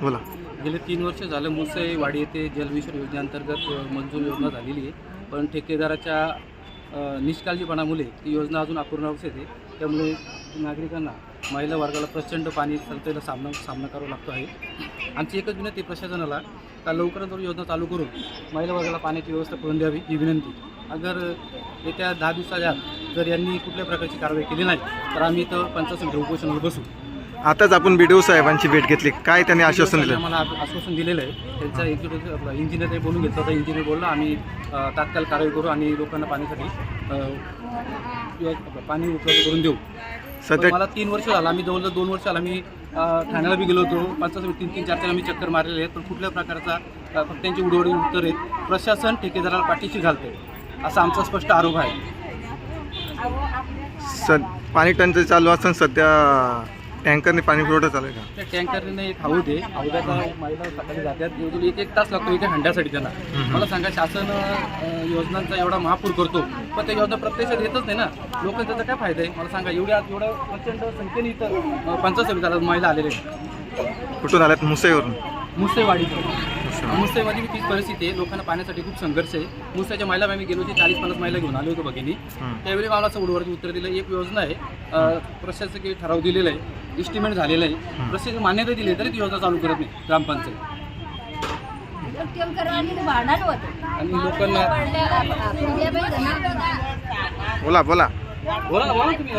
बोला. गेले 3 वर्ष झालं मुसळवाडी येथे जलविषय योजनेअंतर्गत मंजूर योजना झालेली आहे, पण ठेकेदाराच्या निष्काळजीपणामुळे ती योजना अजून अपूर्ण अवस्थेत आहे. त्यामुळे नागरिकांना, महिला वर्गाला प्रचंड पाणी टंचाईला सामना करावा लागतो आहे. आमची एकच विनंती प्रशासनाला का लवकरात लवकर योजना चालू करून महिला वर्गाला पाण्याची व्यवस्था करून द्यावी ही विनंती. अगर येत्या 10 दिवसाच्या आत जर यांनी कुठल्या प्रकारची कारवाई केली नाही तर आम्ही इथं पंचायत समिती उपोषणावर बसू. आताच आपण BDO साहेबांची भेट घेतली, काय त्यांनी आश्वासन दिलं? आम्हाला आश्वासन दिलेलं आहे. त्यांचा एक्झिक्युटिव्ह इंजिनियर बोलून घेतलं होतं. इंजिनियर बोलला आम्ही तात्काळ कारवाई करू आणि लोकांना पाण्यासाठी पाणी उपलब्ध करून देऊ. सध्या मला 3 वर्ष झालं, आम्ही जवळजवळ 2 वर्ष झालं आम्ही ठाण्याला बी गेलो होतो. पंचायत समिती 3-4 आम्ही चक्कर मारलेले आहेत, पण कुठल्या प्रकारचा फक्त त्यांची उडवडी उत्तर आहेत. प्रशासन ठेकेदाराला पाठीशी घालते असा आमचा स्पष्ट आरोप आहे. पाणी टंचाई चालू असताना सध्या टँकरने पाणी पुरवठा चालू आहे का? त्या टँकरने एक हौद आहे, हौदाचा महिला सकाळी जातात, जवळजवळ 1 तास लागतो एका हंड्यासाठी त्यांना. मला सांगा, शासन योजनांचा एवढा महापूर करतो, पण त्या योजना प्रत्यक्षात येतच नाही ना. लोकांचा त्याचा काय फायदा आहे मला सांगा? एवढ्या प्रचंड संख्येने इथं पंचायत समितीला महिला आलेले आहेत. कुठून आल्यात? मुसईवरून. मुसळवाडी. मुसळवाडी तीच परिस्थिती आहे. लोकांना पाण्यासाठी खूप संघर्ष आहे. मुसळच्या महिला आम्ही गेलो होती, 40-50 महिला घेऊन आलो होतो भगिनी. त्यावेळी मला असं उडवरती उत्तर दिलं, एक योजना आहे, प्रशासकीय ठराव दिलेला आहे, इस्टिमेट झालेलं आहे, प्रशासकीय मान्यता दिली तरी ती योजना चालू करत नाही ग्रामपंचायत. आणि लोकांना बोला बोला बोला तुम्ही.